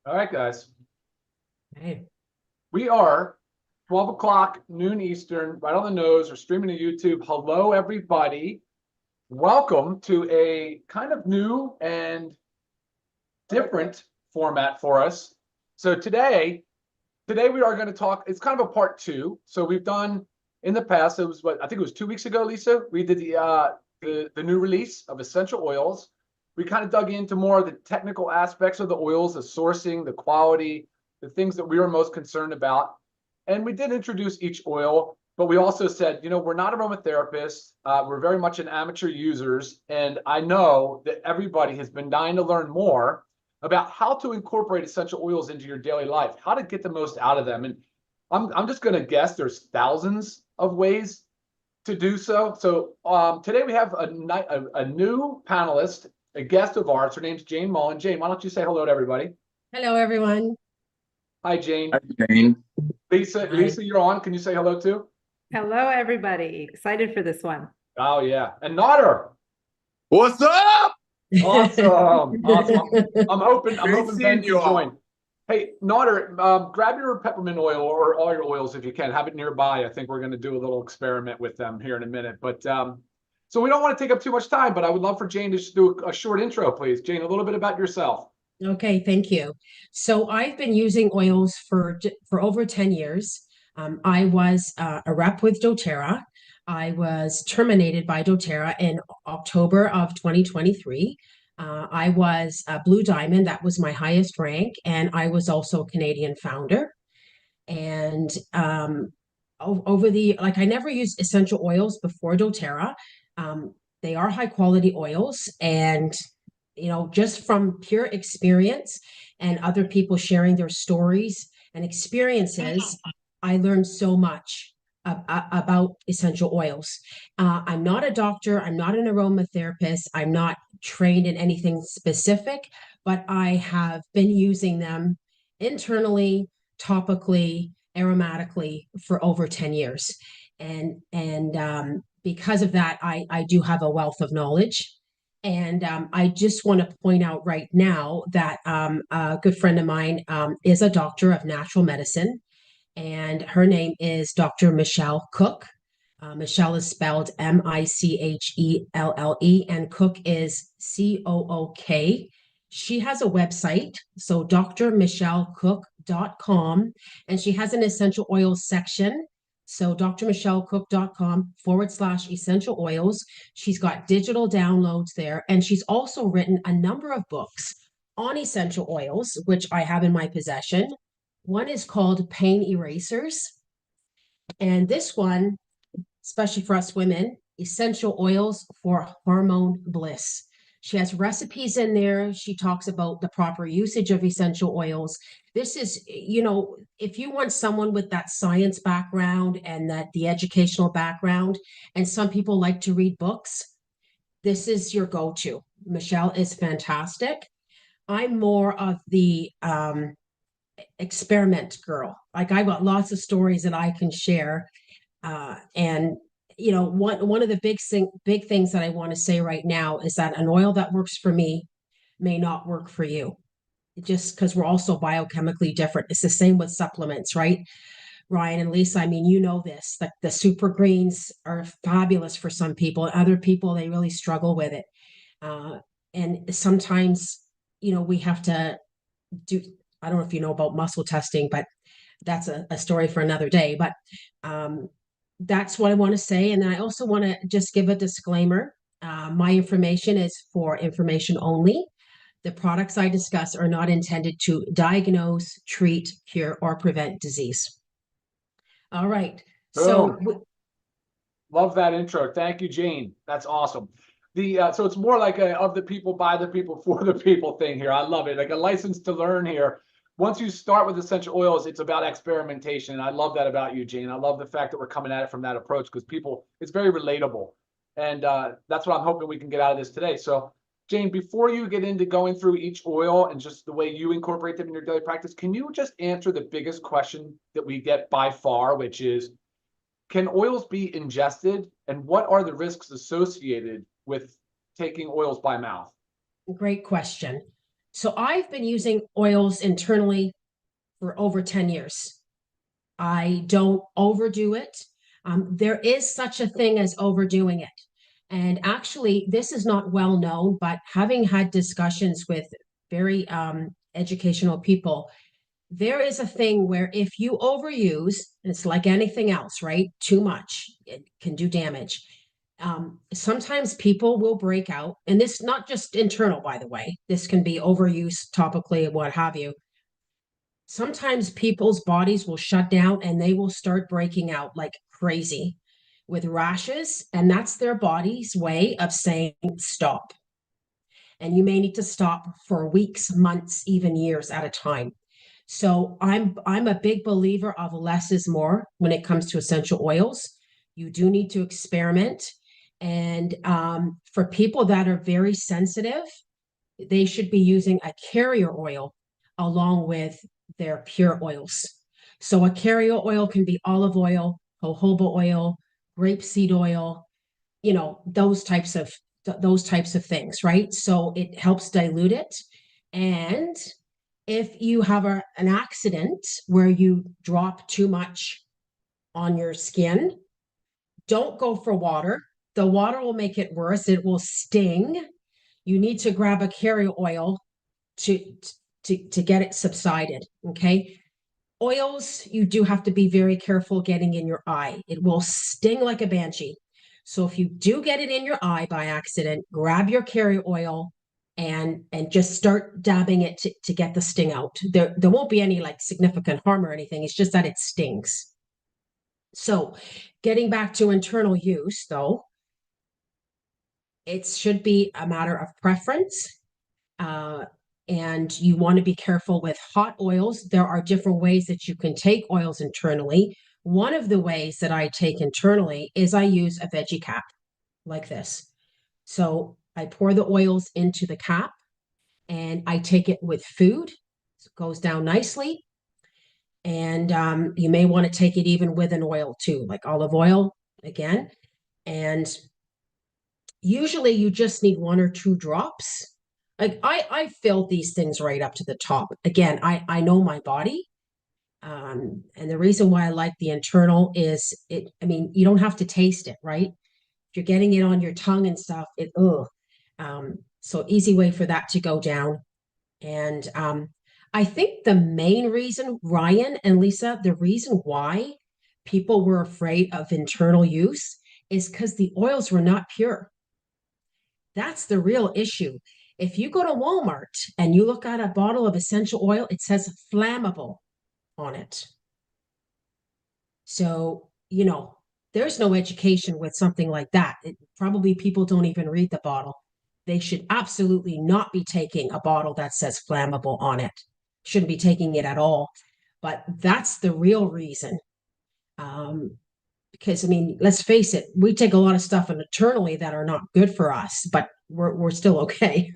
All right, guys. Hey. We are 12 o'clock noon Eastern, right on the nose. We're streaming to YouTube. Hello, everybody. Welcome to a kind of new and different format for us. So today we are going to talk. It's kind of a part two. So we've done in the past. It was I think it was 2 weeks ago, Lisa. We did the new release of essential oils. We kind of dug into more of the technical aspects of the oils, the sourcing, the quality, the things that we were most concerned about. And we did introduce each oil, but we also said, we're not aromatherapists. We're very much an amateur users. And I know that everybody has been dying to learn more about how to incorporate essential oils into your daily life, how to get the most out of them. And I'm just going to guess there's thousands of ways to do so. So today we have a new panelist, a guest of ours. Her name's Jane Mullen. Jane, why don't you say hello to everybody? Hello, everyone. Hi, Jane. Hi, Jane. Lisa, Hi. you're on. Can you say hello too? Hello, everybody. Excited for this one. Oh yeah, and Nodder. What's up? Awesome. I'm hoping Great Ben seeing can you all. join. Hey, Nodder, grab your peppermint oil or all your oils if you can. Have it nearby. I think we're going to do a little experiment with them here in a minute. But so we don't want to take up too much time, but I would love for Jane to just do a short intro, please. Jane, a little bit about yourself. Okay, thank you. So I've been using oils for over 10 years. I was a rep with doTERRA. I was terminated by doTERRA in October of 2023. I was a Blue Diamond. That was my highest rank. And I was also a Canadian founder. And I never used essential oils before doTERRA. They are high quality oils, and just from pure experience and other people sharing their stories and experiences, I learned so much about essential oils. I'm not a doctor, I'm not an aromatherapist, I'm not trained in anything specific, but I have been using them internally, topically, aromatically for over 10 years. And because of that, I do have a wealth of knowledge. And I just want to point out right now that a good friend of mine is a doctor of natural medicine, and her name is Dr. Michelle Cook. Michelle is spelled Michelle, and Cook is Cook. She has a website, so drmichellecook.com, and she has an essential oils section. So drmichellecook.com/essential oils. She's got digital downloads there, and she's also written a number of books on essential oils, which I have in my possession. One is called Pain Erasers, and this one, especially for us women, essential oils for hormone bliss. She has recipes in there. She talks about the proper usage of essential oils. This is, if you want someone with that science background and the educational background, and some people like to read books, this is your go-to. Michelle is fantastic. I'm more of the experiment girl. Like, I've got lots of stories that I can share. And one of the big things that I want to say right now is that an oil that works for me may not work for you, just because we're also biochemically different. It's the same with supplements, right? Ryan and Lisa, I mean, you know this, like the super greens are fabulous for some people, and other people, they really struggle with it. And sometimes, we have to do, I don't know if you know about muscle testing, but that's a story for another day. But that's what I want to say. And then I also want to just give a disclaimer. My information is for information only. The products I discuss are not intended to diagnose, treat, cure, or prevent disease. All right. So love that intro. Thank you, Jane. That's awesome. So it's more like a of the people, by the people, for the people thing here. I love it. Like a license to learn here. Once you start with essential oils, it's about experimentation. And I love that about you, Jane. I love the fact that we're coming at it from that approach, because it's very relatable. And that's what I'm hoping we can get out of this today. So, Jane, before you get into going through each oil and just the way you incorporate them in your daily practice, can you just answer the biggest question that we get by far, which is, can oils be ingested, and what are the risks associated with taking oils by mouth? Great question. So I've been using oils internally for over 10 years. I don't overdo it. There is such a thing as overdoing it. And actually, this is not well known, but having had discussions with very educational people, there is a thing where if you overuse, it's like anything else, right? Too much, it can do damage. Sometimes people will break out, and this not just internal, by the way, this can be overuse topically, what have you. Sometimes people's bodies will shut down and they will start breaking out like crazy with rashes, and that's their body's way of saying stop. And you may need to stop for weeks, months, even years at a time. So I'm a big believer of less is more when it comes to essential oils. You do need to experiment. And for people that are very sensitive, they should be using a carrier oil along with their pure oils. So a carrier oil can be olive oil, jojoba oil, grapeseed oil, those types of things, right? So it helps dilute it. And if you have an accident where you drop too much on your skin, don't go for water. The water will make it worse. It will sting. You need to grab a carrier oil to get it subsided. Okay. Oils, you do have to be very careful getting in your eye. It will sting like a banshee. So if you do get it in your eye by accident, grab your carrier oil and just start dabbing it to get the sting out. There won't be any like significant harm or anything. It's just that it stings. So getting back to internal use though, it should be a matter of preference. And you want to be careful with hot oils. There are different ways that you can take oils internally. One of the ways that I take internally is I use a veggie cap like this. So I pour the oils into the cap and I take it with food. So it goes down nicely. And you may want to take it even with an oil too, like olive oil again. And usually you just need 1 or 2 drops. Like I filled these things right up to the top. Again, I know my body. And the reason why I like the internal is you don't have to taste it, right? If you're getting it on your tongue and stuff, so easy way for that to go down. And I think the main reason, Ryan and Lisa, the reason why people were afraid of internal use is because the oils were not pure. That's the real issue. If you go to Walmart and you look at a bottle of essential oil, it says flammable on it. So, there's no education with something like that. Probably people don't even read the bottle. They should absolutely not be taking a bottle that says flammable on it. Shouldn't be taking it at all. But that's the real reason. Because let's face it, we take a lot of stuff internally that are not good for us, but we're still okay.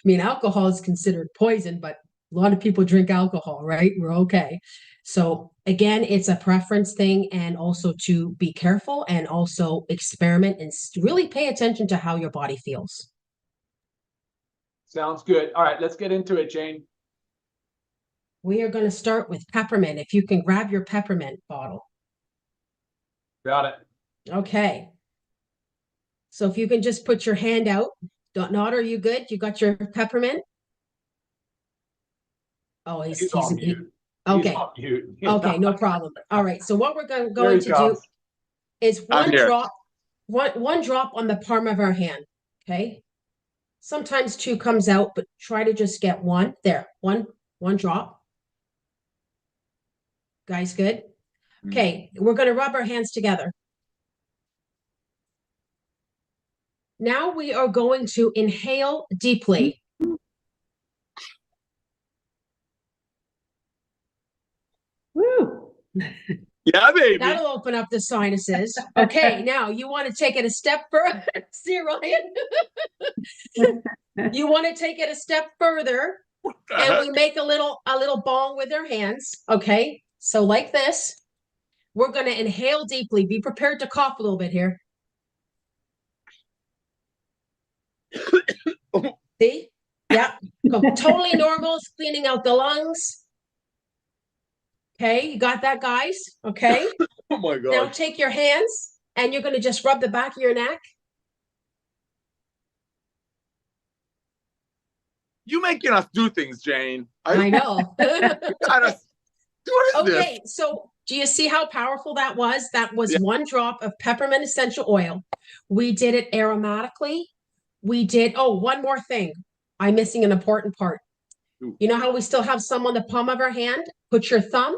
Alcohol is considered poison, but a lot of people drink alcohol, right? We're okay. So again, it's a preference thing, and also to be careful and also experiment and really pay attention to how your body feels. Sounds good. All right, let's get into it, Jane. We are going to start with peppermint. If you can grab your peppermint bottle. Got it. Okay. So if you can just put your hand out. Not, are you good? You got your peppermint? Oh, he's on mute. Okay. He's on mute. Okay, no problem. All right. So what we're going to do is one drop on the palm of our hand. Okay. Sometimes 2 comes out, but try to just get 1. There, one drop. Guys, good? Okay, we're going to rub our hands together. Now we are going to inhale deeply. Woo! Yeah, baby. That'll open up the sinuses. Okay, now you want to take it a step further. See, Ryan? You want to take it a step further, and we make a little bong with our hands. Okay, so like this. We're going to inhale deeply. Be prepared to cough a little bit here. See? Yeah, totally normal. It's cleaning out the lungs. Okay, you got that, guys? Okay. Oh my Now gosh. take your hands and you're going to just rub the back of your neck. You making us do things, Jane. I know. Kind of. What is Okay, so do you see how powerful that was? That was Yeah. one drop of peppermint essential oil. We did it aromatically. We did, oh, one more thing. I'm missing an important part. Ooh. You know how we still have some on the palm of our hand? Put your thumb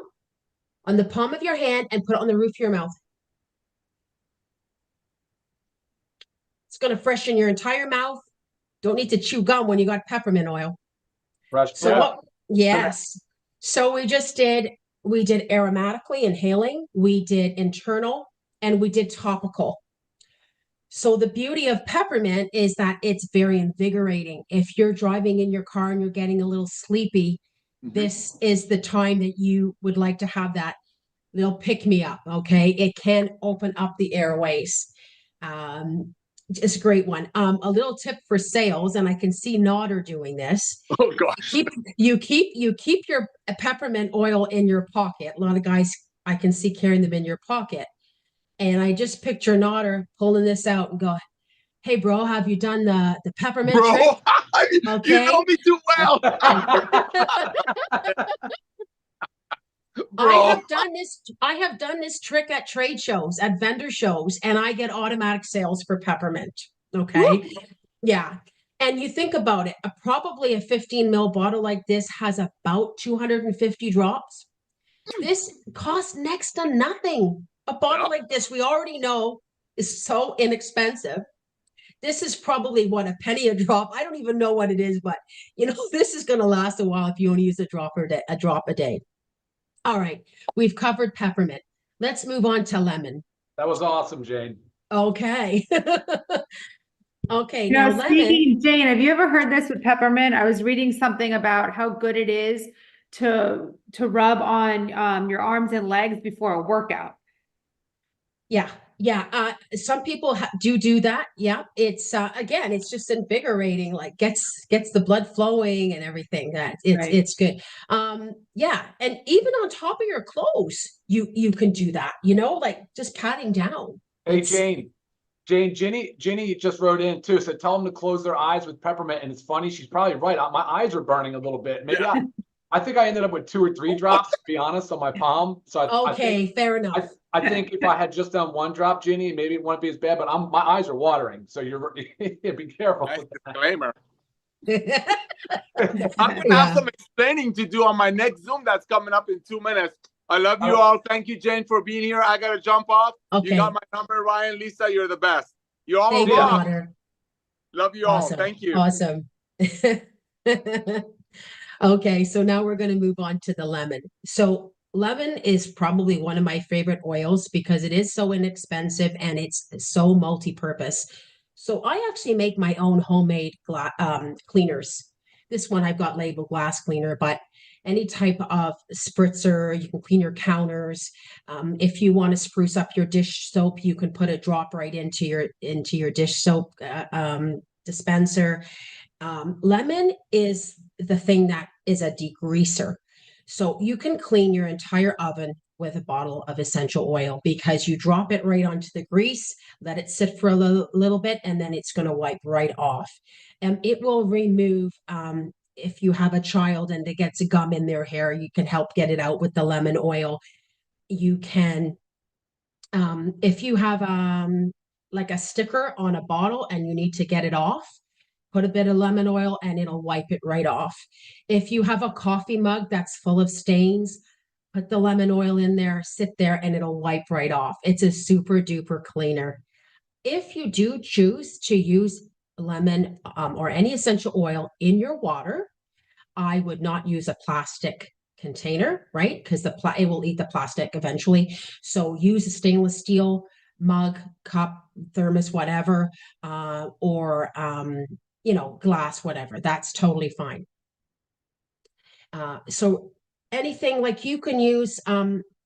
on the palm of your hand and put it on the roof of your mouth. It's going to freshen your entire mouth. Don't need to chew gum when you got peppermint oil. Fresh So breath. what? Yes. So we did aromatically inhaling, we did internal, and we did topical. So the beauty of peppermint is that it's very invigorating. If you're driving in your car and you're getting a little sleepy, this is the time that you would like to have that little pick me up. Okay. It can open up the airways. It's a great one. A little tip for sales, and I can see Nodder doing this. Oh gosh. You keep your peppermint oil in your pocket. A lot of guys I can see carrying them in your pocket. And I just picture Nodder pulling this out and go, "Hey bro, have you done the peppermint Bro, trick?" you Okay. know me too well. I Bro. have done this trick at trade shows, at vendor shows, and I get automatic sales for peppermint. Okay. Yeah. And you think about it, probably a 15 ml bottle like this has about 250 drops. This costs next to nothing. A bottle like this, we already know, is so inexpensive. This is probably what, a penny a drop. I don't even know what it is, but this is going to last a while if you only use a drop a day. All right, we've covered peppermint. Let's move on to lemon. That was awesome, Jane. Okay. Okay, You now know, lemon. speaking, Jane, have you ever heard this with peppermint? I was reading something about how good it is to rub on your arms and legs before a workout. Yeah, yeah. Some people do that. Yeah, it's again, it's just invigorating. Like gets the blood flowing and everything. That it's good. Yeah, and even on top of your clothes, you can do that. Like just patting down. Hey, Ginny just wrote in too. Said tell them to close their eyes with peppermint, and it's funny. She's probably right. My eyes are burning a little bit. Maybe I think I ended up with 2 or 3 drops, to be honest, on my palm. So Okay, fair enough. I think if I had just done 1 drop, Ginny, maybe it wouldn't be as bad. But my eyes are watering, so you're be careful. Nice with that. disclaimer. I'm gonna have some explaining to do on my next Zoom that's coming up in 2 minutes. I love you all. Thank you, Jane, for being here. I gotta jump off. Okay. You got my number, Ryan. Lisa, you're the best. You all Thank you, rock. Otter. Love you Awesome. all. Thank you. Awesome. Okay, so now we're going to move on to the lemon. So lemon is probably one of my favorite oils because it is so inexpensive and it's so multi-purpose. So I actually make my own homemade cleaners. This one I've got labeled glass cleaner, but any type of spritzer, you can clean your counters. If you want to spruce up your dish soap, you can put a drop right into your dish soap dispenser. Lemon is the thing that is a degreaser. So you can clean your entire oven with a bottle of essential oil because you drop it right onto the grease, let it sit for a little bit, and then it's going to wipe right off. And it will remove, if you have a child and it gets a gum in their hair, you can help get it out with the lemon oil. You can, if you have like a sticker on a bottle and you need to get it off, put a bit of lemon oil and it'll wipe it right off. If you have a coffee mug that's full of stains, put the lemon oil in there, sit there, and it'll wipe right off. It's a super duper cleaner. If you do choose to use lemon or any essential oil in your water, I would not use a plastic container, right? Because it will eat the plastic eventually. So use a stainless steel mug, cup, thermos, whatever, or glass, whatever. That's totally fine. So anything like you can use,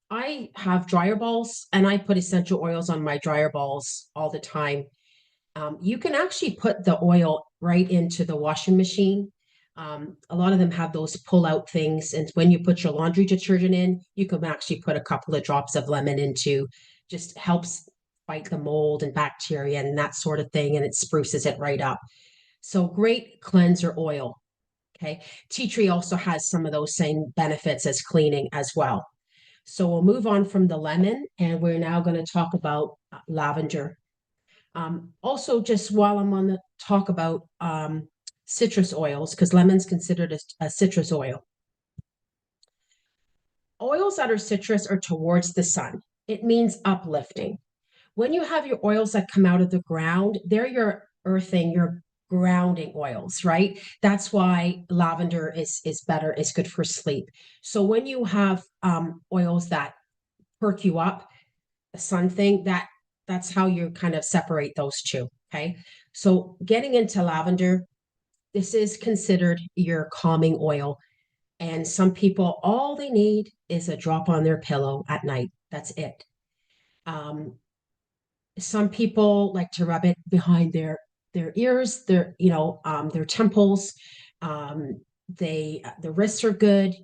I have dryer balls and I put essential oils on my dryer balls all the time. You can actually put the oil right into the washing machine A lot of them have those pull out things. And when you put your laundry detergent in, you can actually put a couple of drops of lemon into, just helps fight the mold and bacteria and that sort of thing. And it spruces it right up. So great cleanser oil. Okay. Tea tree also has some of those same benefits as cleaning as well. So we'll move on from the lemon, and we're now going to talk about lavender. Also, just while I'm on the talk about citrus oils, because lemon's considered a citrus oil. Oils that are citrus are towards the sun. It means uplifting. When you have your oils that come out of the ground, they're your earthing, your grounding oils, right? That's why lavender is better, is good for sleep. So when you have oils that perk you up, the sun thing, that's how you kind of separate those two. Okay. So getting into lavender, this is considered your calming oil. And some people, all they need is a drop on their pillow at night. That's it. Some people like to rub it behind their ears, their their temples. The wrists are good.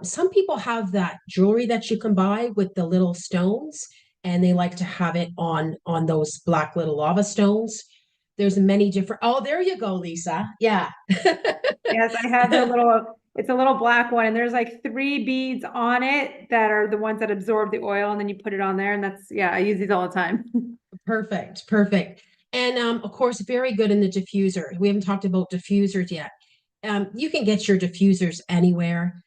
Some people have that jewelry that you can buy with the little stones, and they like to have it on those black little lava stones. There's many different. Oh, there you go, Lisa. Yeah. Yes, I have it's a little black one, and there's like 3 beads on it that are the ones that absorb the oil, and then you put it on there, and yeah, I use these all the time. Perfect, perfect. And of course, very good in the diffuser. We haven't talked about diffusers yet. You can get your diffusers anywhere.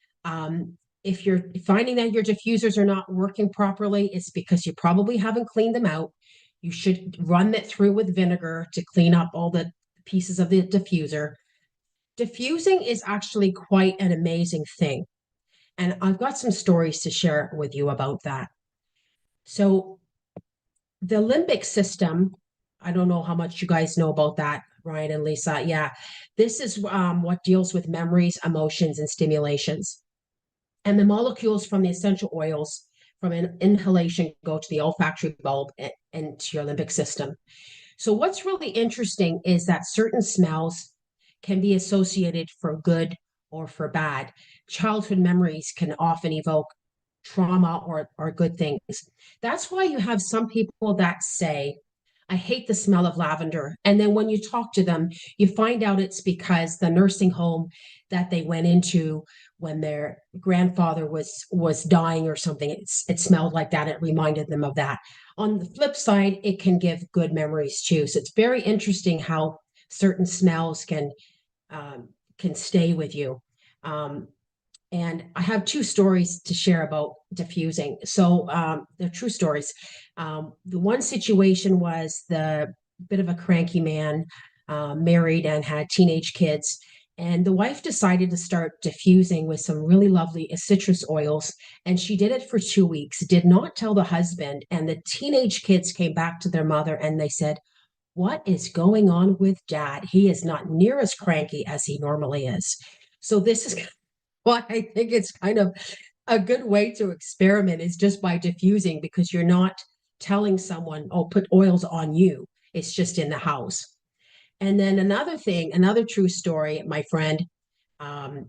If you're finding that your diffusers are not working properly, it's because you probably haven't cleaned them out. You should run it through with vinegar to clean up all the pieces of the diffuser. Diffusing is actually quite an amazing thing. And I've got some stories to share with you about that. So the limbic system, I don't know how much you guys know about that, Ryan and Lisa. Yeah, this is what deals with memories, emotions, and stimulations. And the molecules from the essential oils from an inhalation go to the olfactory bulb and to your limbic system. So what's really interesting is that certain smells can be associated for good or for bad. Childhood memories can often evoke trauma or good things. That's why you have some people that say, I hate the smell of lavender. And then when you talk to them, you find out it's because the nursing home that they went into when their grandfather was dying or something, it smelled like that. It reminded them of that. On the flip side, it can give good memories too. So it's very interesting how certain smells can stay with you. And I have 2 stories to share about diffusing. So they're true stories. The one situation was the bit of a cranky man, married and had teenage kids. And the wife decided to start diffusing with some really lovely citrus oils. And she did it for 2 weeks, did not tell the husband. And the teenage kids came back to their mother and they said, what is going on with dad? He is not near as cranky as he normally is. So this is why I think it's kind of a good way to experiment, is just by diffusing, because you're not telling someone, oh, put oils on you. It's just in the house. And then another thing, another true story, my friend,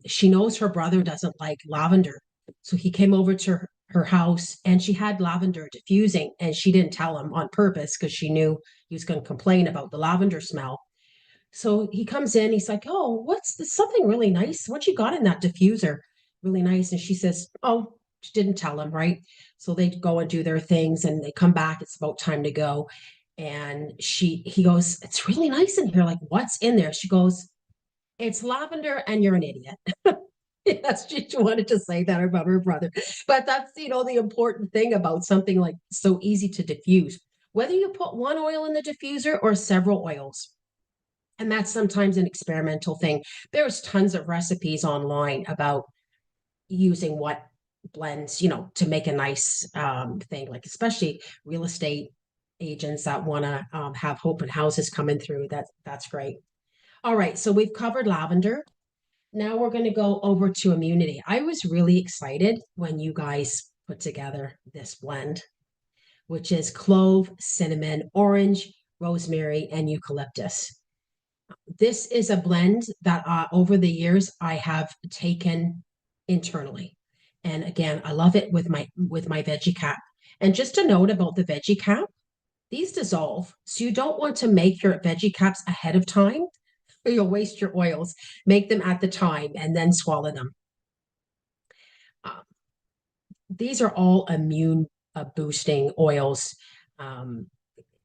she knows her brother doesn't like lavender. So he came over to her house and she had lavender diffusing, and she didn't tell him on purpose because she knew he was going to complain about the lavender smell. So he comes in, he's like, oh, what's this? Something really nice. What you got in that diffuser? Really nice. And she says, oh, she didn't tell him, right? So they go and do their things and they come back. It's about time to go. And he goes, it's really nice in here. Like, what's in there? She goes, it's lavender and you're an idiot. Yes, she wanted to say that about her brother. But that's, the important thing about something like so easy to diffuse, whether you put one oil in the diffuser or several oils. And that's sometimes an experimental thing. There's tons of recipes online about using what blends, to make a nice thing, like especially real estate agents that want to have open houses coming through. That's great. All right, so we've covered lavender. Now we're going to go over to immunity. I was really excited when you guys put together this blend, which is clove, cinnamon, orange, rosemary, and eucalyptus. This is a blend that over the years I have taken internally. And again, I love it with my veggie cap. And just a note about the veggie cap, these dissolve. So you don't want to make your veggie caps ahead of time or you'll waste your oils. Make them at the time and then swallow them. These are all immune boosting oils.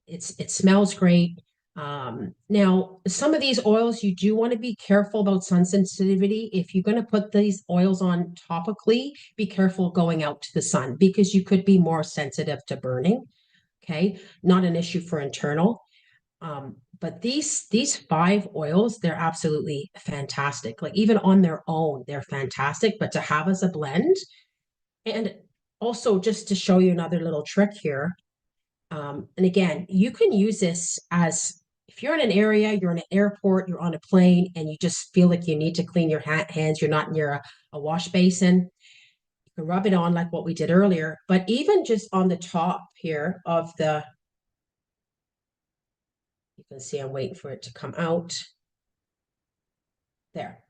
It smells great. Now, some of these oils, you do want to be careful about sun sensitivity. If you're going to put these oils on topically, be careful going out to the sun because you could be more sensitive to burning. Okay, not an issue for internal. But these 5 oils, they're absolutely fantastic. Like even on their own, they're fantastic. But to have as a blend, and also just to show you another little trick here. And again, you can use this as if you're in an area, you're in an airport, you're on a plane, and you just feel like you need to clean your hands, you're not near a wash basin. You can rub it on like what we did earlier, but even just on the top here of the, you can see I'm waiting for it to come out. There,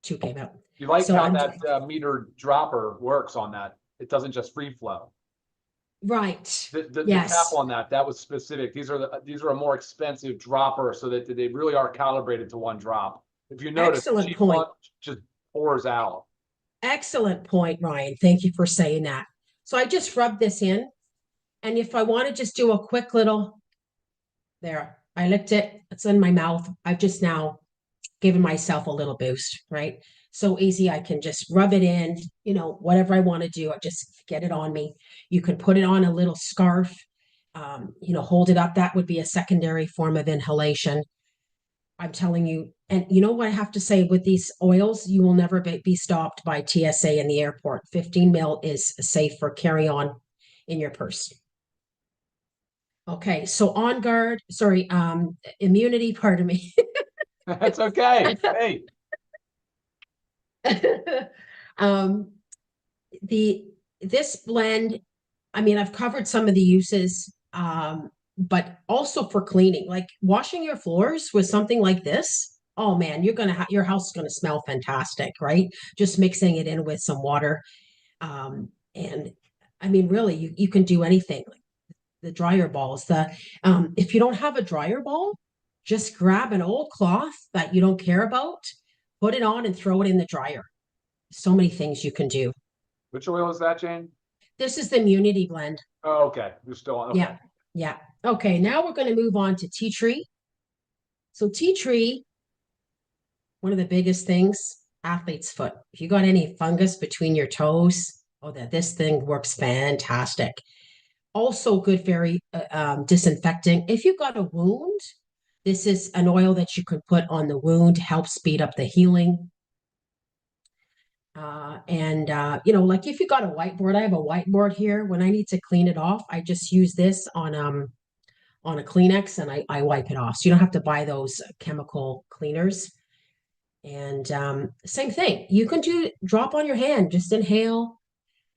2 came out. You like So how I'm- that meter dropper works on that. It doesn't just free flow. Right. The Yes. cap on that was specific. These are a more expensive dropper so that they really are calibrated to one drop. If you notice, Excellent cheap point. one just pours out. Excellent point, Ryan. Thank you for saying that. So I just rubbed this in. And if I want to just do a quick little, there, I licked it. It's in my mouth. I've just now given myself a little boost, right? So easy. I can just rub it in, you know, whatever I want to do. I just get it on me. You can put it on a little scarf, you know, hold it up. That would be a secondary form of inhalation. I'm telling you, and you know what I have to say with these oils, you will never be stopped by TSA in the airport. 15 mil is safe for carry on in your purse. Okay, so on guard, sorry, immunity, pardon me. That's okay. Hey, um, this blend, I mean, I've covered some of the uses, but also for cleaning, like washing your floors with something like this. Oh man, you're gonna your house is gonna smell fantastic, right? Just mixing it in with some water, and I mean, really, you can do anything. Like the dryer balls. If you don't have a dryer ball, just grab an old cloth that you don't care about, put it on, and throw it in the dryer. So many things you can do. which oil is that, Jane? This is the immunity blend. Oh, okay. You're still on. Okay. Yeah, yeah. Okay, now we're going to move on to tea tree. So tea tree, one of the biggest things, athlete's foot. If you got any fungus between your toes, oh, this thing works fantastic. Also good, very disinfecting. If you've got a wound, this is an oil that you can put on the wound to help speed up the healing. You know, like if you got a whiteboard, I have a whiteboard here. When I need to clean it off, I just use this on a Kleenex and I wipe it off. So you don't have to buy those chemical cleaners. And same thing, you can drop on your hand, just inhale.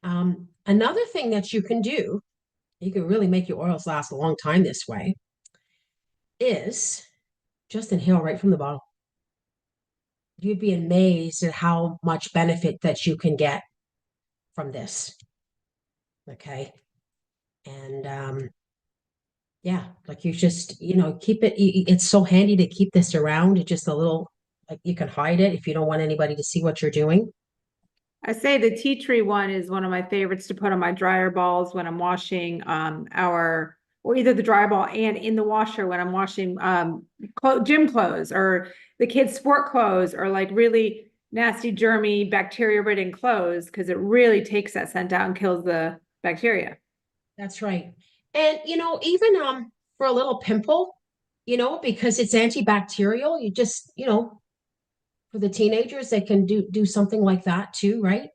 Another thing that you can do, you can really make your oils last a long time this way, is just inhale right from the bottle. You'd be amazed at how much benefit that you can get from this. Okay. And yeah, like you just, you know, keep it, it's so handy to keep this around. It's just a little, like you can hide it if you don't want anybody to see what you're doing. I say the tea tree one is one of my favorites to put on my dryer balls when I'm washing or either the dryer ball and in the washer when I'm washing gym clothes or the kids' sport clothes or like really nasty, germy, bacteria-ridden clothes because it really takes that scent out and kills the bacteria. That's right. And you know, even for a little pimple, you know, because it's antibacterial, you just, you know, for the teenagers, they can do something like that too, right?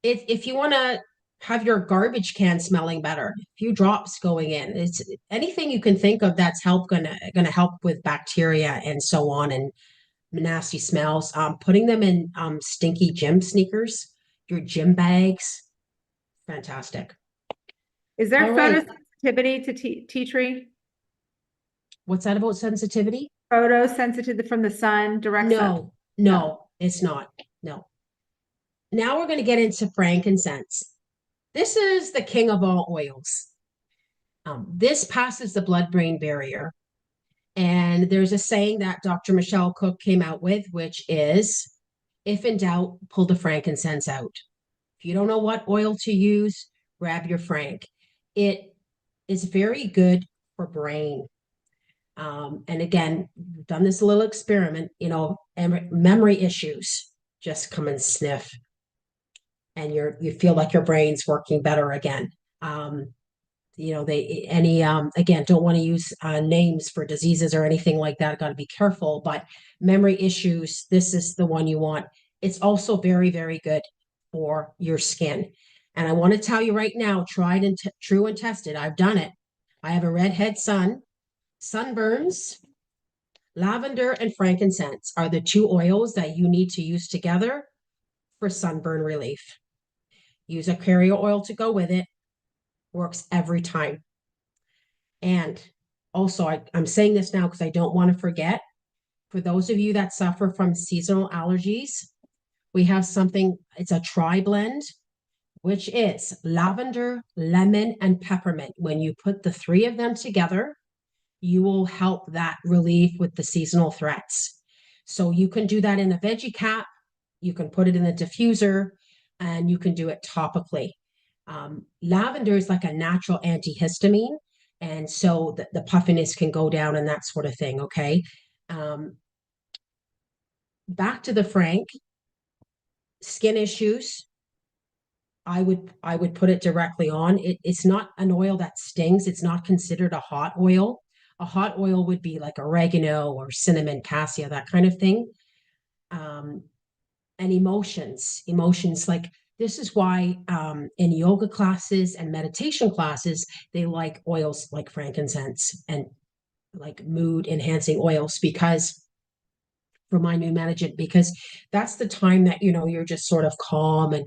If you want to have your garbage can smelling better, a few drops going in, it's anything you can think of that's gonna help with bacteria and so on and nasty smells. Putting them in stinky gym sneakers, your gym bags, fantastic. Is there All right. photosensitivity to tea tree? What's that about sensitivity? Photosensitive from the sun, direct sun? No, it's not. No. Now we're going to get into frankincense. This is the king of all oils. This passes the blood-brain barrier. And there's a saying that Dr. Michelle Cook came out with, which is, if in doubt, pull the frankincense out. If you don't know what oil to use, grab your frank. It is very good for brain. And again, we've done this little experiment, and memory issues, just come and sniff. And you feel like your brain's working better again. Again, don't want to use names for diseases or anything like that. Got to be careful, but memory issues, this is the one you want. It's also very, very good for your skin. And I want to tell you right now, tried and true and tested. I've done it. I have a redhead son. Sunburns, lavender, and frankincense are the 2 oils that you need to use together for sunburn relief. Use a carrier oil to go with it. Works every time. And also, I'm saying this now because I don't want to forget, for those of you that suffer from seasonal allergies, we have something, it's a tri-blend, which is lavender, lemon, and peppermint. When you put the 3 of them together, you will help that relief with the seasonal threats. So you can do that in a veggie cap, you can put it in a diffuser, and you can do it topically. Lavender is like a natural antihistamine, and so the puffiness can go down and that sort of thing, okay? Back to the frank, skin issues, I would put it directly on. It's not an oil that stings. It's not considered a hot oil. A hot oil would be like oregano or cinnamon, cassia, that kind of thing. And emotions like, this is why in yoga classes and meditation classes, they like oils like frankincense and like mood enhancing oils, because for my new management, because that's the time that, you're just sort of calm and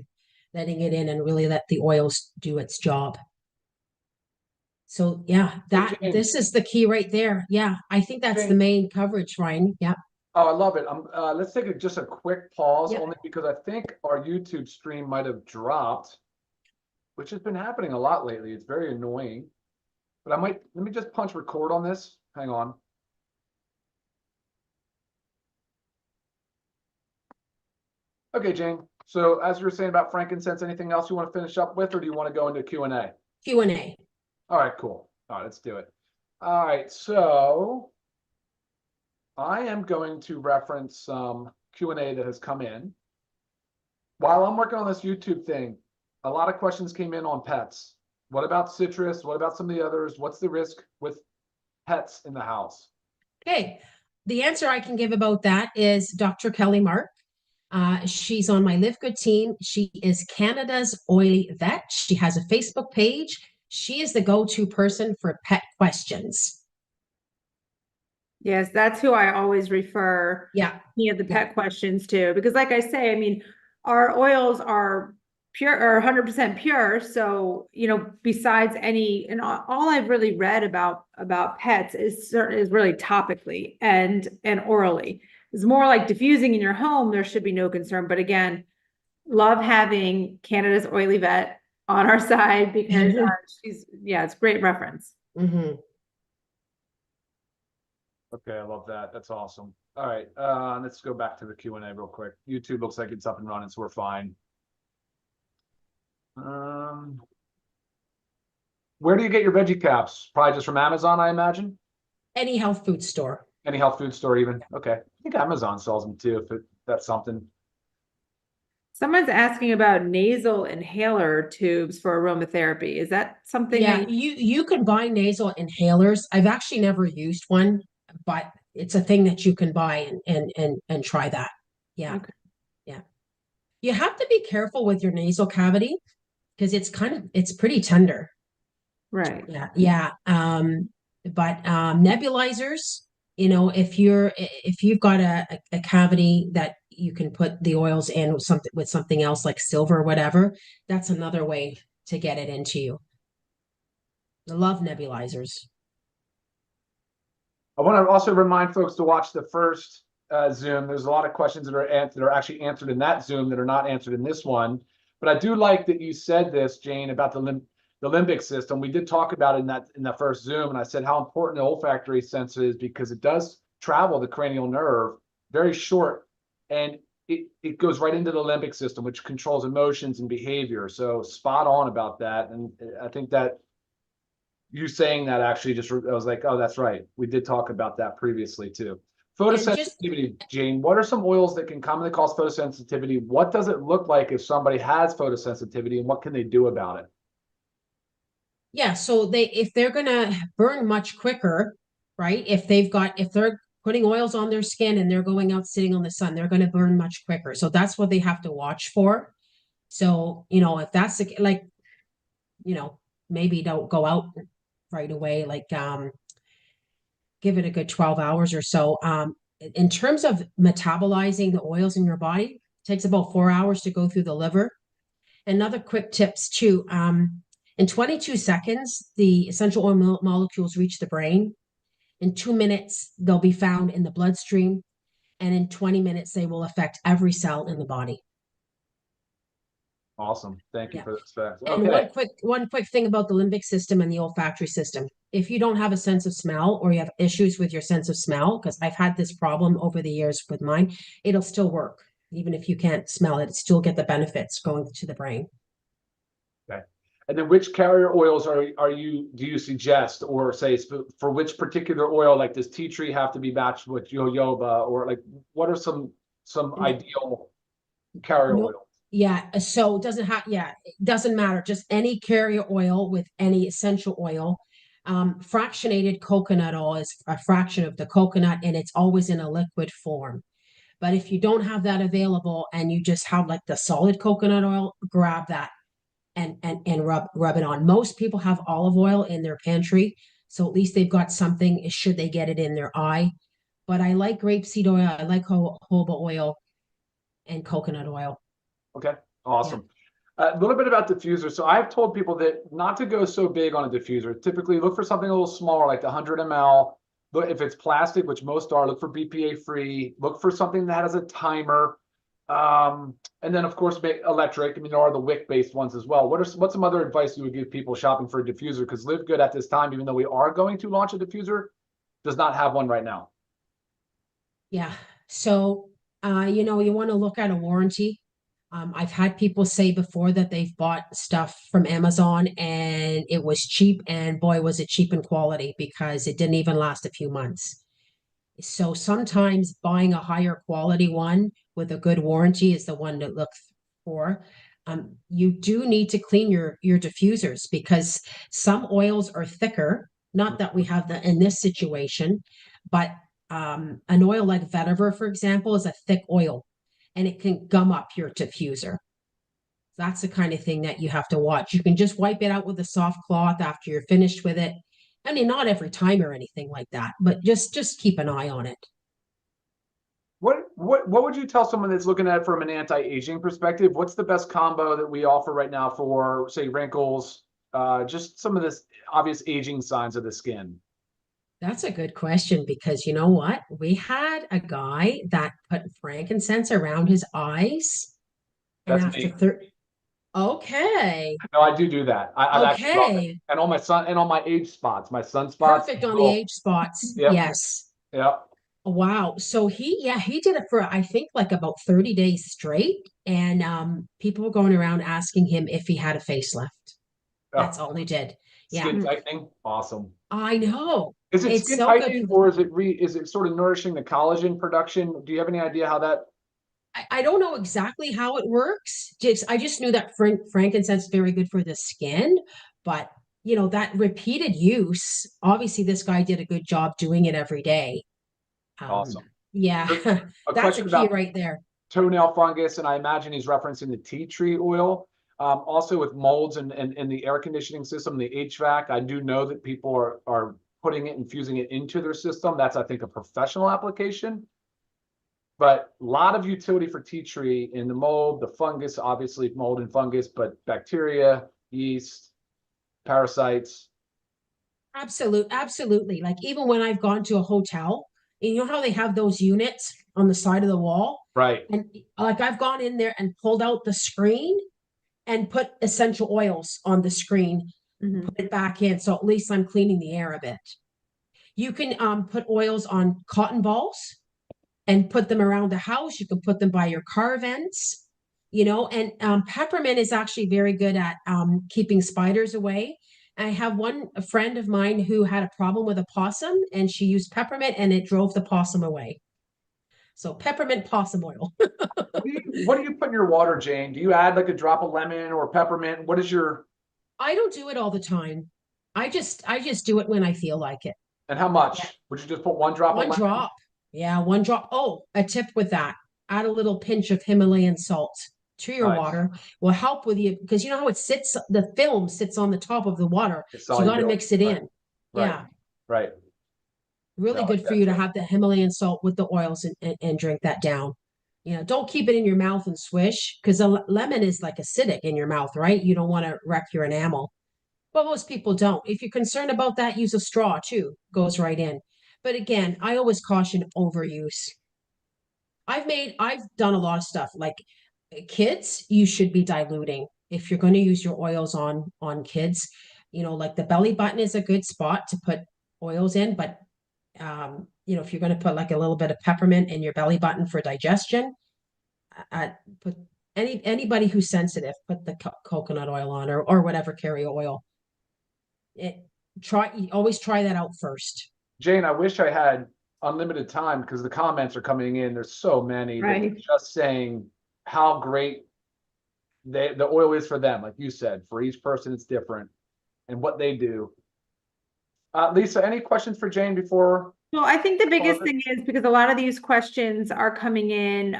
letting it in and really let the oils do its job. So yeah, this is the key right there. Yeah, I think that's the main coverage, Ryan. Yeah. Oh, I love it. Let's take just a quick pause, Yep. only because I think our YouTube stream might have dropped, which has been happening a lot lately. It's very annoying. But let me just punch record on this. Hang on. Okay, Jane. So as you were saying about frankincense, anything else you want to finish up with, or do you want to go into Q&A? Q&A. All right, cool. All right, let's do it. All right, so I am going to reference some Q&A that has come in. While I'm working on this YouTube thing, a lot of questions came in on pets. What about citrus? What about some of the others? What's the risk with pets in the house? Okay, the answer I can give about that is Dr. Kelly Mark. She's on my LiveGood team. She is Canada's oily vet. She has a Facebook page. She is the go-to person for pet questions. Yes, that's who I always refer the pet questions to, because like I say, I mean, our oils are pure or 100% pure. So, besides and all I've really read about pets is really topically and orally. It's more like diffusing in your home. There should be no concern. But again, love having Canada's oily vet on our side, because it's great reference. Mm-hmm. Okay, I love that. That's awesome. All right, let's go back to the Q&A real quick. YouTube looks like it's up and running, so we're fine. Where do you get your veggie caps? Probably just from Amazon, I imagine? Any health food store. Any health food store even? Okay. I think Amazon sells them too, if that's something. Someone's asking about nasal inhaler tubes for aromatherapy. Is that something? Yeah, you can buy nasal inhalers. I've actually never used one, but it's a thing that you can buy and try that. Yeah. Okay. Yeah. You have to be careful with your nasal cavity because it's pretty tender. Right. Yeah. Yeah. But nebulizers, if you've got a cavity that you can put the oils in with something else like silver or whatever, that's another way to get it into you. I love nebulizers. I want to also remind folks to watch the first Zoom. There's a lot of questions that are actually answered in that Zoom that are not answered in this one. But I do like that you said this, Jane, about the limbic system. We did talk about it in that first Zoom, and I said how important the olfactory sense is because it does travel the cranial nerve very short, and it goes right into the limbic system, which controls emotions and behavior. So spot on about that. And I think that you saying that actually just, I was like, oh, that's right. We did talk about that previously too. Photosensitivity, Jane, what are some oils that can commonly cause photosensitivity? What does it look like if somebody has photosensitivity, and what can they do about it? Yeah, so if they're gonna burn much quicker, right? If they're putting oils on their skin and they're going out sitting on the sun, they're gonna burn much quicker. So that's what they have to watch for. So, if that's like, maybe don't go out right away, like give it a good 12 hours or so. In terms of metabolizing the oils in your body, it takes about 4 hours to go through the liver. Another quick tips too. In 22 seconds, the essential oil molecules reach the brain. In 2 minutes, they'll be found in the bloodstream. And in 20 minutes, they will affect every cell in the body. Awesome. Thank you Yeah. for those facts. And Okay. one quick thing about the limbic system and the olfactory system. If you don't have a sense of smell or you have issues with your sense of smell, because I've had this problem over the years with mine, it'll still work. Even if you can't smell it, still get the benefits going to the brain. Okay. And then which carrier oils do you suggest, or say for which particular oil, like does tea tree have to be matched with jojoba, or like what are some ideal carrier No, oils? yeah. So it doesn't matter. Just any carrier oil with any essential oil. Fractionated coconut oil is a fraction of the coconut, and it's always in a liquid form. But if you don't have that available and you just have like the solid coconut oil, grab that and rub it on. Most people have olive oil in their pantry, so at least they've got something should they get it in their eye. But I like grapeseed oil, I like jojoba oil and coconut oil. Okay, awesome. A little bit about diffusers. So I've told people that not to go so big on a diffuser. Typically look for something a little smaller, like the 100 ml. But if it's plastic, which most are, look for BPA free. Look for something that has a timer. And then of course make electric. I mean, there are the wick based ones as well. What's some other advice you would give people shopping for a diffuser? Because LiveGood at this time, even though we are going to launch a diffuser, does not have one right now. Yeah. So you want to look at a warranty. I've had people say before that they've bought stuff from Amazon and it was cheap, and boy, was it cheap in quality because it didn't even last a few months. So sometimes buying a higher quality one with a good warranty is the one to look for. You do need to clean your diffusers because some oils are thicker. Not that we have that in this situation, but an oil like vetiver, for example, is a thick oil and it can gum up your diffuser. That's the kind of thing that you have to watch. You can just wipe it out with a soft cloth after you're finished with it. I mean, not every time or anything like that, but just keep an eye on it. What would you tell someone that's looking at it from an anti-aging perspective? What's the best combo that we offer right now for, say, wrinkles, just some of this obvious aging signs of the skin? That's a good question because you know what? We had a guy that put frankincense around his eyes, and That's after me. Okay. No, I do that. I've actually love it. Okay. And on my son and on my age spots, my sunspots. Perfect on the age spots. Yep. Yes. Yep. Wow. So he did it for I think like about 30 days straight. And people were going around asking him if he had a facelift. That's all he did. Yeah. Skin tightening. Awesome. I know. Is it It's skin so tightening, good. or is it sort of nourishing the collagen production? Do you have any idea how that? I don't know exactly how it works. I just knew that frankincense is very good for the skin, but that repeated use, obviously this guy did a good job doing it every day. Awesome. Yeah, A that's a question key about right there. toenail fungus, and I imagine he's referencing the tea tree oil. Also with molds and the air conditioning system, the HVAC, I do know that people are putting it, infusing it into their system. That's, I think, a professional application. But a lot of utility for tea tree in the mold, the fungus, obviously mold and fungus, but bacteria, yeast, parasites. Absolutely. Like even when I've gone to a hotel, and you know how they have those units on the side of the wall? Right. And like I've gone in there and pulled out the screen and put essential oils on the screen, Mhm. put it back in. So at least I'm cleaning the air a bit. You can put oils on cotton balls and put them around the house. You can put them by your car vents, you know, and peppermint is actually very good at keeping spiders away. I have a friend of mine who had a problem with a possum and she used peppermint and it drove the possum away. So peppermint possum oil. What do you put in your water, Jane? Do you add like a drop of lemon or peppermint? What is your, I don't do it all the time. I just do it when I feel like it. and how much? Would you just put one drop of One lemon? drop. Yeah, one drop. Oh, a tip with that. Add a little pinch of Himalayan salt to your Nice. water. Will help with you because you know how it sits, the film sits on the top of the water. It's So you got to solubility, mix it right, in. right. Yeah, Right. really I good like for that you to tip. have the Himalayan salt with the oils and drink that down. You know, don't keep it in your mouth and swish because a lemon is like acidic in your mouth, right? You don't want to wreck your enamel. But most people don't. If you're concerned about that, use a straw too. Goes right in. But again, I always caution overuse. I've done a lot of stuff like kids, you should be diluting if you're going to use your oils on kids. You know, like the belly button is a good spot to put oils in, but you know, if you're going to put like a little bit of peppermint in your belly button for digestion, put anybody who's sensitive, put the coconut oil on or whatever carrier oil. Always try that out first. Jane, I wish I had unlimited time because the comments are coming in. There's so many that Right. just saying how great the oil is for them. Like you said, for each person, it's different and what they do. Lisa, any questions for Jane before? Well, I think the biggest Close it. thing is because a lot of these questions are coming in,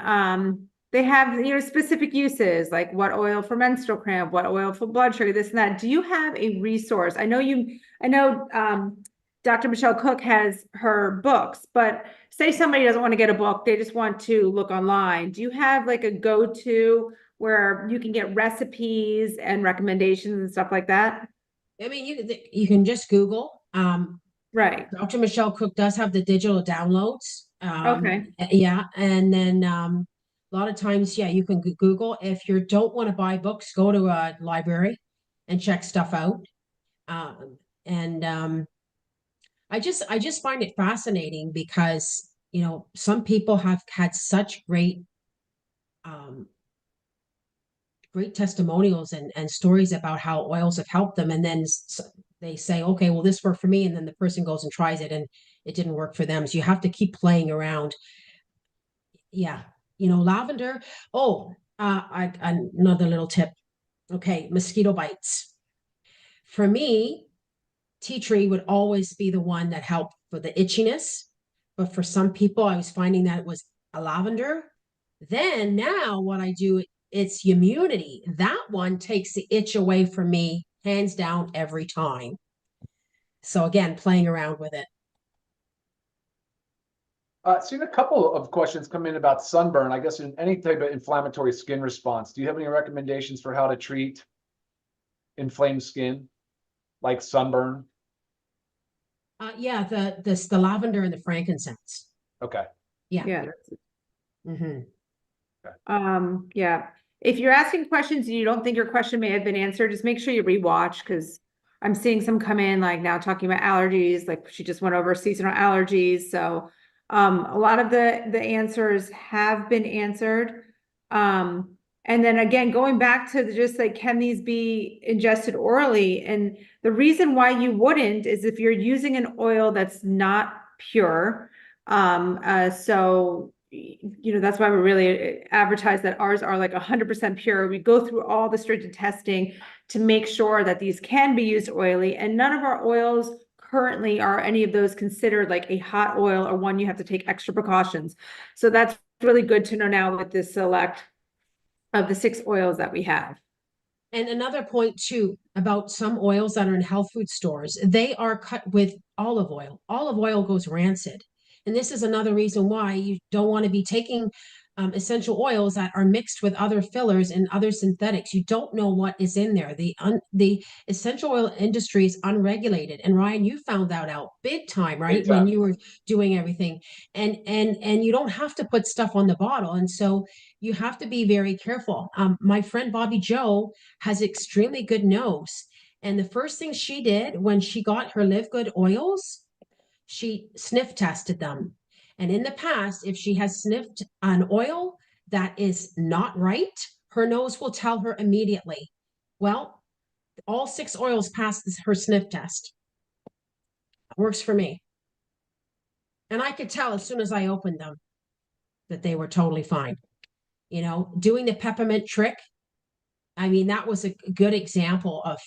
they have, specific uses, like what oil for menstrual cramp, what oil for blood sugar, this and that. Do you have a resource? I know, Dr. Michelle Cook has her books, but say somebody doesn't want to get a book, they just want to look online. Do you have like a go-to where you can get recipes and recommendations and stuff like that? I mean, you can just Google. Right. Dr. Michelle Cook does have the digital downloads. Okay. Yeah, and then a lot of times, yeah, you can Google. If you don't want to buy books, go to a library and check stuff out. And I just find it fascinating because you know some people have had such um, great testimonials and stories about how oils have helped them, and then they say, okay, well, this worked for me, and then the person goes and tries it, and it didn't work for them. So you have to keep playing around. Yeah, you know, lavender. Oh, another little tip. Okay, mosquito bites. For me, tea tree would always be the one that helped for the itchiness. But for some people, I was finding that it was a lavender. Then now what I do, it's immunity. That one takes the itch away from me, hands down, every time. So again, playing around with it. Seen a couple of questions come in about sunburn, I guess in any type of inflammatory skin response. Do you have any recommendations for how to treat inflamed skin, like sunburn? Yeah, the lavender and the frankincense. Okay. Yeah. Yeah. Mm-hmm. Yeah. If you're asking questions and you don't think your question may have been answered, just make sure you rewatch because I'm seeing some come in like now talking about allergies, like she just went over seasonal allergies. So a lot of the answers have been answered. And then again, going back to just like, can these be ingested orally? And the reason why you wouldn't is if you're using an oil that's not pure. So that's why we really advertise that ours are like 100% pure. We go through all the stringent testing to make sure that these can be used oily, and none of our oils currently are any of those considered like a hot oil or one you have to take extra precautions. So that's really good to know now with this select of the 6 oils that we have. And another point too about some oils that are in health food stores, they are cut with olive oil. Olive oil goes rancid. And this is another reason why you don't want to be taking essential oils that are mixed with other fillers and other synthetics. You don't know what is in there. The essential oil industry is unregulated. And Ryan, you found that out big time, right? Big time. When you were doing everything. And you don't have to put stuff on the bottle. And so you have to be very careful. My friend Bobby Joe has extremely good nose. And the first thing she did when she got her LiveGood oils, she sniff tested them. And in the past, if she has sniffed an oil that is not right, her nose will tell her immediately. Well, all 6 oils passed her sniff test. Works for me. And I could tell as soon as I opened them that they were totally fine. You know, doing the peppermint trick, I mean, that was a good example of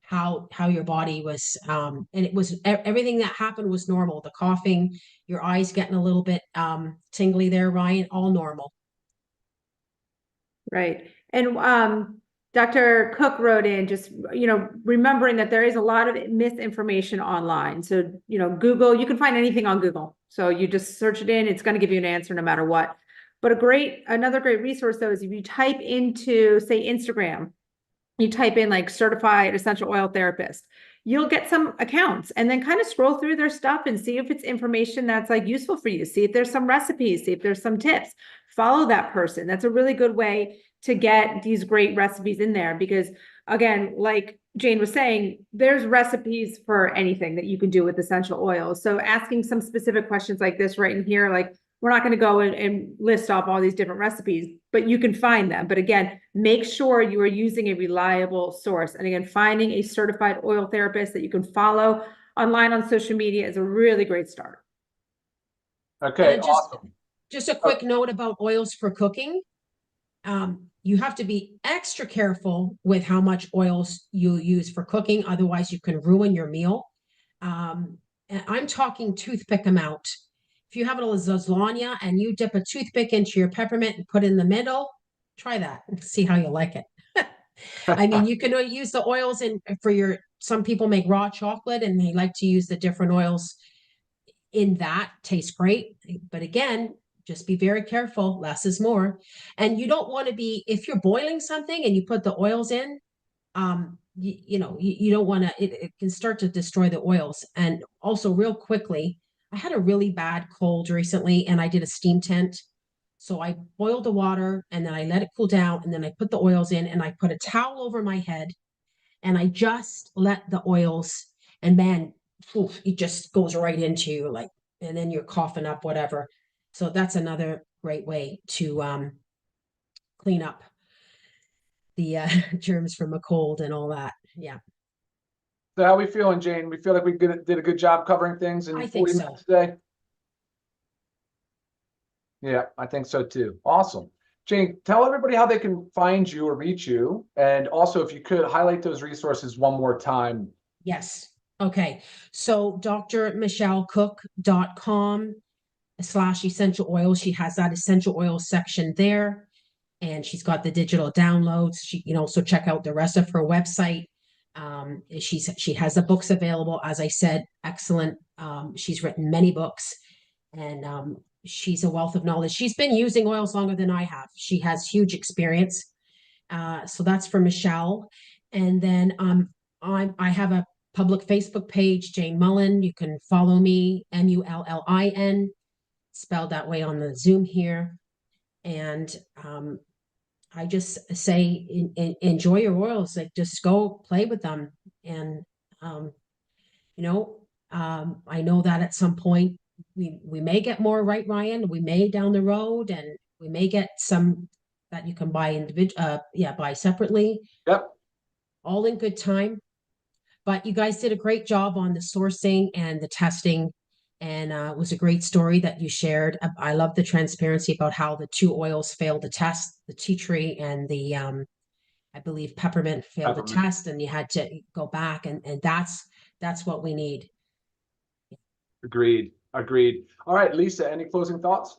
how your body was, and it was everything that happened was normal. The coughing, your eyes getting a little bit tingly there, Ryan, all normal. Right. And Dr. Cook wrote in just, remembering that there is a lot of misinformation online. So, Google, you can find anything on Google. So you just search it in, it's going to give you an answer no matter what. But another great resource though is if you type into, say, Instagram, you type in like certified essential oil therapist, you'll get some accounts, and then kind of scroll through their stuff and see if it's information that's like useful for you. See if there's some recipes, see if there's some tips. Follow that person. That's a really good way to get these great recipes in there, because again, like Jane was saying, there's recipes for anything that you can do with essential oils. So asking some specific questions like this right in here, like, we're not going to go and list off all these different recipes, but you can find them. But again, make sure you are using a reliable source. And again, finding a certified oil therapist that you can follow online on social media is a really great start. Okay, awesome. Just a quick note about oils for cooking. You have to be extra careful with how much oils you use for cooking. Otherwise, you can ruin your meal. And I'm talking toothpick amount. If you have a lasagna and you dip a toothpick into your peppermint and put it in the middle, try that and see how you like it. I mean, you can use the oils some people make raw chocolate and they like to use the different oils in that. Tastes great. But again, just be very careful. Less is more. And you don't want to be, if you're boiling something and you put the oils in, you don't want to, it can start to destroy the oils. And also real quickly, I had a really bad cold recently and I did a steam tent. So I boiled the water and then I let it cool down and then I put the oils in and I put a towel over my head and I just let the oils, and man, it just goes right into you, like, and then you're coughing up whatever. So that's another great way to clean up the germs from a cold and all that. Yeah. So how are we feeling, Jane? We feel like we did a good job covering things in I think 40 so. minutes today? Yeah, I think so too. Awesome. Jane, tell everybody how they can find you or reach you. And also, if you could highlight those resources one more time. Yes. Okay. So drmichellecook.com/essential oils. She has that essential oil section there. And she's got the digital downloads. She, so check out the rest of her website. She has the books available, as I said, excellent. She's written many books, and she's a wealth of knowledge. She's been using oils longer than I have. She has huge experience. So that's for Michelle. And then I have a public Facebook page, Jane Mullen. You can follow me, Mullin, spelled that way on the Zoom here. And I just say, enjoy your oils. Like, just go play with them. And, I know that at some point we may get more, right, Ryan? We may down the road, and we may get some that you can buy buy separately. Yep. All in good time. But you guys did a great job on the sourcing and the testing. And it was a great story that you shared. I love the transparency about how the 2 oils failed the test, the tea tree and the, I believe, peppermint failed the test, and you had to go back, and that's what we need. Agreed. All right, Lisa, any closing thoughts?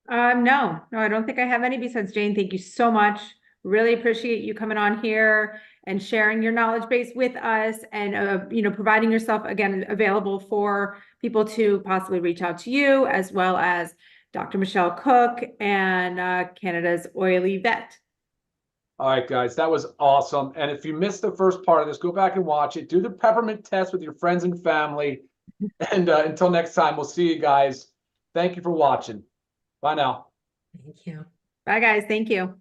No, I don't think I have any besides Jane. Thank you so much. Really appreciate you coming on here and sharing your knowledge base with us, and providing yourself again available for people to possibly reach out to you, as well as Dr. Michelle Cook, and Canada's Oily Vet. All right, guys, that was awesome. And if you missed the first part of this, go back and watch it. Do the peppermint test with your friends and family. And until next time, we'll see you guys. Thank you for watching. Bye now. Thank you. Bye, guys. Thank you.